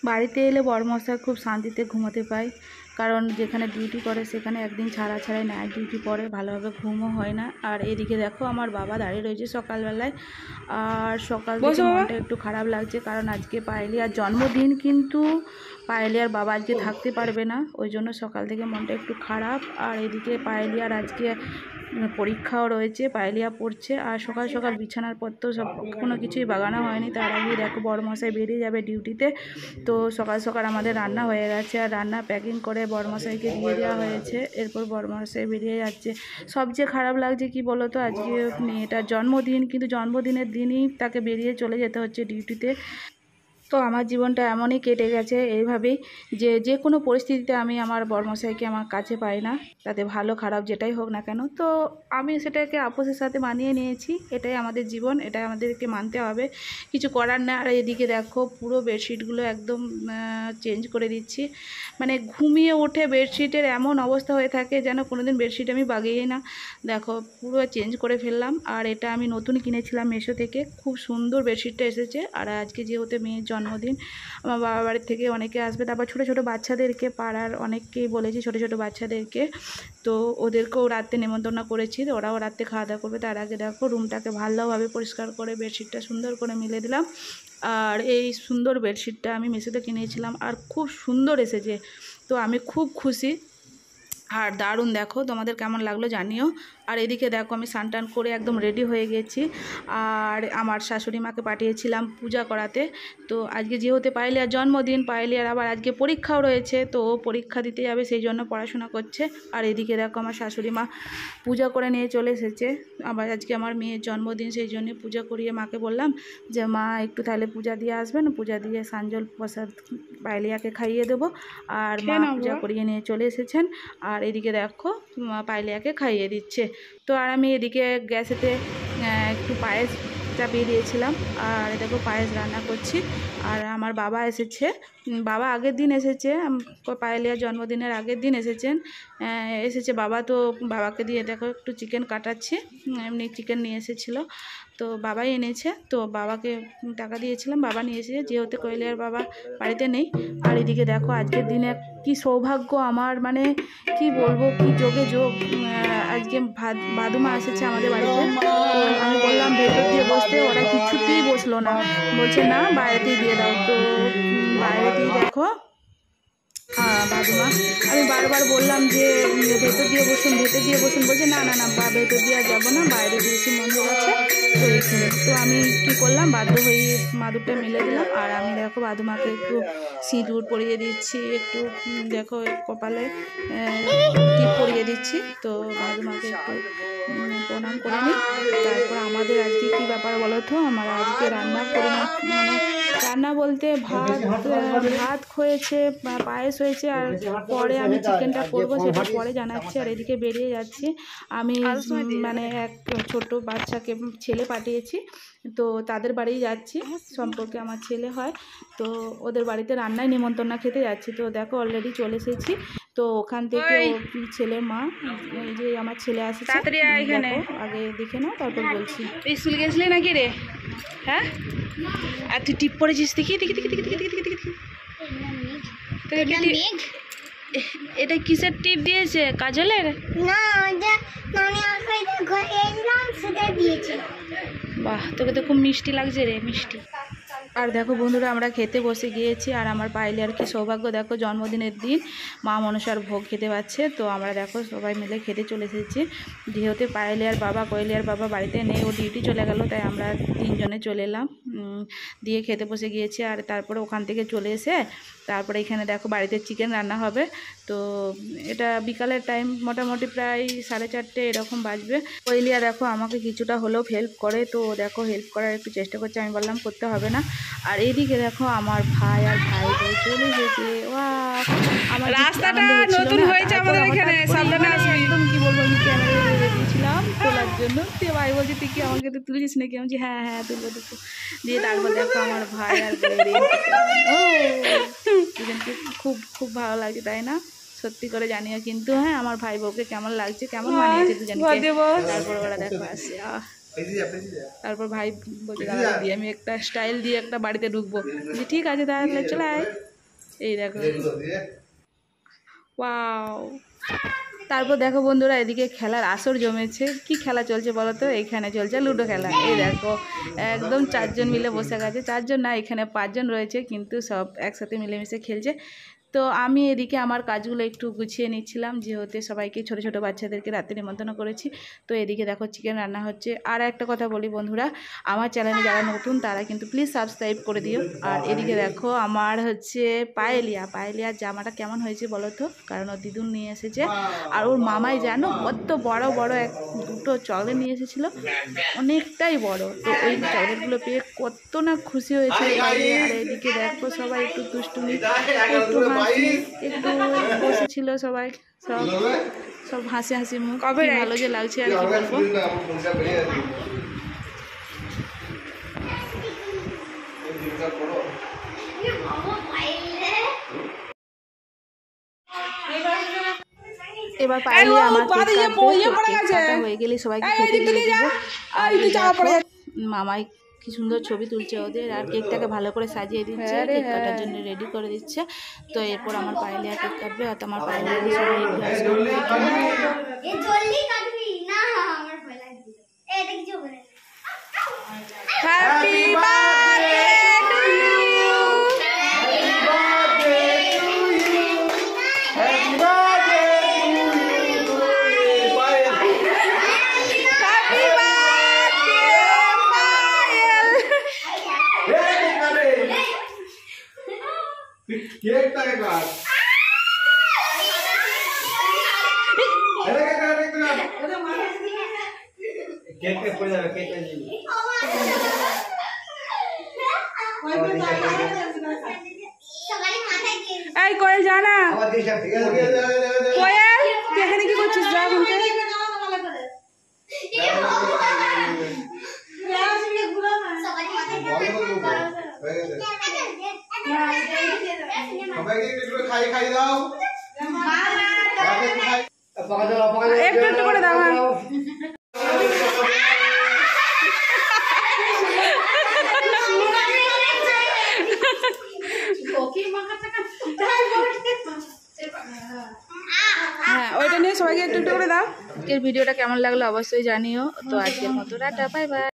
বাড়িতে এলে বড়মশাই খুব শান্তিতে ঘুমোতে পায়, কারণ যেখানে ডিউটি করে সেখানে একদিন ছাড়া ছাড়াই নাইট ডিউটি পড়ে, ভালোভাবে ঘুমও হয় না। আর এদিকে দেখো আমার বাবা দাঁড়িয়ে রয়েছে সকালবেলায়, আর সকাল থেকে মনটা একটু খারাপ লাগছে, কারণ আজকে পায়েলিয়ার জন্মদিন, কিন্তু পায়েলিয়ার বাবা আজকে থাকতে পারবে না, ওই জন্য সকাল থেকে মনটা একটু খারাপ। আর এদিকে পায়েলিয়ার আজকে পরীক্ষাও রয়েছে, পায়েলিয়া পড়ছে। আর সকাল সকাল বিছানার পত্র সব কোনো কিছুই বাগানো হয়নি, তার আগেই দেখো বড়মশাই বেরিয়ে যাবে ডিউটিতে। তো সকাল সকাল আমাদের রান্না হয়ে গেছে, আর রান্না প্যাকিং করে বড়মশাইকে দিয়ে দেওয়া হয়েছে, এরপর বড়মশাই বেরিয়ে যাচ্ছে। সবচেয়ে খারাপ লাগছে কি বলো তো, আজকে মেয়েটার জন্মদিন, কিন্তু জন্মদিনের দিনই তাকে বেরিয়ে চলে যেতে হচ্ছে ডিউটিতে। তো আমার জীবনটা এমনই কেটে গেছে এইভাবেই, যে কোনো পরিস্থিতিতে আমি আমার বড়মশাইকে আমার কাছে পাই না, তাতে ভালো খারাপ যেটাই হোক না কেন। তো আমি সেটাকে আপোষের সাথে মানিয়ে নিয়েছি, এটাই আমাদের জীবন, এটাই আমাদেরকে মানতে হবে, কিছু করার না। আর এদিকে দেখো পুরো বেডশিটগুলো একদম চেঞ্জ করে দিচ্ছি, মানে ঘুমিয়ে উঠে বেডশিটের এমন অবস্থা হয়ে থাকে যেন কোনোদিন বেডশিট আমি বাগিয়েই না। দেখো পুরো চেঞ্জ করে ফেললাম। আর এটা আমি নতুন কিনেছিলাম মিশো থেকে, খুব সুন্দর বেডশিটটা এসেছে। আর আজকে যেহেতু মেয়ের জন্মদিন, আমার বাবা বাড়ির থেকে অনেকে আসবে, তারপর ছোটো ছোটো বাচ্চাদেরকে, পাড়ার অনেককেই বলেছি, ছোটো ছোটো বাচ্চাদেরকে, তো ওদেরকেও রাত্রে নেমন্তন্ন করেছি, ওরাও রাত্রে খাওয়া দাওয়া করবে। তার আগে দেখো রুমটাকে ভালোভাবে পরিষ্কার করে বেডশিটটা সুন্দর করে মিলে দিলাম। আর এই সুন্দর বেডশিটটা আমি মিশোতে কিনেছিলাম, আর খুব সুন্দর এসেছে, তো আমি খুব খুশি। আর দারুণ, দেখো তোমাদের কেমন লাগলো জানিও। আর এদিকে দেখো আমি স্নান টান করে একদম রেডি হয়ে গেছি, আর আমার শাশুড়ি মাকে পাঠিয়েছিলাম পূজা করাতে। তো আজকে যেহেতু পায়েলিয়ার জন্মদিন, পায়েলিয়ার আবার আজকে পরীক্ষাও রয়েছে, তো পরীক্ষা দিতে যাবে, সেই জন্য পড়াশোনা করছে। আর এদিকে দেখো আমার শাশুড়ি মা পূজা করে নিয়ে চলে এসেছে, আবার আজকে আমার মেয়ের জন্মদিন, সেই জন্য পূজা করিয়ে মাকে বললাম যে মা একটু তাহলে পূজা দিয়ে আসবেন, পূজা দিয়ে সাঞ্জল প্রসাদ পায়েলিয়াকে খাইয়ে দেবো। আর মা পূজা করিয়ে নিয়ে চলে এসেছেন, আর এদিকে দেখো পায়েলিয়াকে খাইয়ে দিচ্ছে। তো আর আমি এদিকে গ্যাসেতে একটু পায়েস চাপিয়ে দিয়েছিলাম, আর দেখো পায়েস রান্না করছি। আর আমার বাবা এসেছে, বাবা আগের দিন এসেছে, পায়েলিয়ার জন্মদিনের আগের দিন এসেছে বাবা। তো বাবাকে দিয়ে দেখো একটু চিকেন কাটাচ্ছি, এমনি চিকেন নিয়ে এসেছিলো, তো বাবাই এনেছে, তো বাবাকে টাকা দিয়েছিলাম, বাবা নিয়ে এসেছে, যেহেতু পায়েলিয়ার বাবা বাড়িতে নেই। আর এদিকে দেখো আজকের দিনে কি সৌভাগ্য আমার, মানে কি বলবো, কি যোগে যোগ, আজকে বাদুমা এসেছে আমাদের বাড়িতে। তো আমি বললাম ভেতর দিয়ে বসতে, ওরা কিছুতেই বসলো না, বলছে না বাইরেতেই দিয়ে দাও। তো বাইরেতেই দেখো বাদুমা, আমি বারবার বললাম যে ভেতর দিয়ে বসুন, ভেতর দিয়ে বসুন, বলছে না না না ভেতর দিয়ে যাবো না, বাইরে তুলসী মন্দির আছে, তো এইখানে। তো আমি কি করলাম, বাধ্য হয়ে মাদুরটা মিলে দিলাম। আর আমি দেখো বাদুমাকে একটু সিঁদুর পরিয়ে দিচ্ছি, একটু দেখো কপালে টিপ পরিয়ে দিচ্ছি। তো বাদুমাকে একটু প্রণাম করে নিই। তারপর আমাদের আজকে কী ব্যাপার বলো তো, আমার আজকে রান্না করে মানে রান্না বলতে ভাত হয়েছে, পায়েস হয়েছে, আর পরে আমি চিকেনটা করবো সেটা পরে জানাচ্ছি। আর এদিকে বেরিয়ে যাচ্ছি আমি, মানে এক ছোট বাচ্চাকে ছেলে পাঠিয়েছি, তো তাদের বাড়ি যাচ্ছি, সম্পর্কে আমার ছেলে হয়, তো ওদের বাড়িতে রান্নায় নিমন্ত্রণ খেতে যাচ্ছি। তো দেখো অলরেডি চলে এসেছি, তো ওখান থেকে ছেলের মা, এই যে আমার ছেলে আসছে, এখানে আগে দেখে নাও তারপর বলছি। স্কুল গেছিলি নাকি রে? হ্যাঁ, আর তুই টিপ পড়েছিস, দেখি দেখি দেখি দেখি দেখি দেখি দেখি, এটা কিসের টিপ দিয়েছে, কাজলের? বাহ, তোকে তো খুব মিষ্টি লাগছে রে, মিষ্টি। আর দেখো বন্ধুরা আমরা খেতে বসে গিয়েছি, আর আমার পায়েলিয়ার কি সৌভাগ্য, দেখো জন্মদিনের দিন মা মনসার ভোগ খেতে পাচ্ছে। তো আমরা দেখো সবাই মিলে খেতে চলে এসেছি, যেহেতু পায়েলিয়ার বাবা কোয়েলিয়ার বাবা বাড়িতে নেই, ও ডিউটি চলে গেল, তাই আমরা তিনজনে চলে এলাম, দিয়ে খেতে বসে গিয়েছি। আর তারপরে ওখান থেকে চলে এসে তারপরে এখানে দেখো বাড়িতে চিকেন রান্না হবে। তো এটা বিকালের টাইম, মোটামুটি প্রায় 4:30 এরকম বাজবে। কোয়েলিয়া দেখো আমাকে কিছুটা হলেও হেল্প করে, তো দেখো হেল্প করার একটু চেষ্টা করছে, আমি বললাম করতে হবে না। আর এইদিকে দেখো আমার ভাই আর ভাই বউ চলে গেছে, আমার রাস্তাটা নতুন হয়েছে আমাদের এখানে, সাবধানে আসবি। একদম কি বলবো, আমি ক্যামেরা দিয়েছিলাম তোলার জন্য, তুই ভাই বলছি তুই কি আমাকে তো তুলিস নাকি, আমি হ্যাঁ হ্যাঁ তুলবো দেখো। দিয়ে তারপর দেখো আমার ভাই আর খুব খুব ভালো লাগছে, তাই না? সত্যি করে জানিও কিন্তু, হ্যাঁ আমার ভাই বউকে কেমন লাগছে, কেমন মানিয়েছে দুজনকে। তারপর ওরা দেখো আসে, তারপর ভাই বলছে দাঁড়া দিয়ে আমি একটা স্টাইল দিয়ে একটা বাড়িতে ঢুকবো, ঠিক আছে তাহলে চলে আয়। এই দেখো, ওয়াও। তারপর দেখো বন্ধুরা, এদিকে খেলার আসর জমেছে। কি খেলা চলছে বলো তো? এখানে চলছে লুডো খেলা। এই দেখো একদম 4 জন মিলে বসে গেছে। 4 জন না, এখানে 5 জন রয়েছে, কিন্তু সব একসাথে মিলেমিশে খেলছে। তো আমি এদিকে আমার কাজগুলো একটু গুছিয়ে নিচ্ছিলাম, যেহেতু সবাইকে ছোটো ছোটো বাচ্চাদেরকে রাতে নিমন্ত্রণ করেছি। তো এদিকে দেখো চিকেন রান্না হচ্ছে। আর একটা কথা বলি বন্ধুরা, আমার চ্যানেলে যারা নতুন তারা কিন্তু প্লিজ সাবস্ক্রাইব করে দিও। আর এদিকে দেখো আমার হচ্ছে পায়েলিয়ার জামাটা কেমন হয়েছে বলো তো? কারণ ওর দিদুন নিয়ে এসেছে, আর ওর মামাই জানো কত বড় বড় দুটো চকলেট নিয়ে এসেছিলো, অনেকটাই বড়। তো ওই চকলেটগুলো পেয়ে কত না খুশি হয়েছে। আর এদিকে দেখো সবাই একটু দুষ্টুমি, একটু হাসি, একটু বসেছিল সবাই, সব হাসি হাসি মুখ। ভালো যে লাগছে আর কি বলবো। এবার পায়েলিয়া আমার হয়ে গেলে সবাইকে খেতে দিয়ে দেবো। আর মামাই কি সুন্দর ছবি তুলছে ওদের, আর কেকটাকে ভালো করে সাজিয়ে দিচ্ছে, কেক কাটার জন্য রেডি করে দিচ্ছে। তো এরপর আমার পায়েলিয়া কেক কাটবে। আর তোমার পায়েলিয়া সবাই একটু আসবে। Happy birthday to you, happy birthday to you, happy birthday Payel. কেকটাকে কাট, কেকটা পড়ে যাবে, কেকটা নিয়ে এই কোয়েল জানা, কোয়েল তুই এখানে কি করছিস? যা ঘুরতে। খাই দাও, একটু একটু করে দাও। হ্যাঁ ওইটা নিয়ে সবাইকে একটু একটু করে দাও। আজকের ভিডিওটা কেমন লাগলো অবশ্যই জানিও। তো আজকের মতো টাটা, বাই বাই।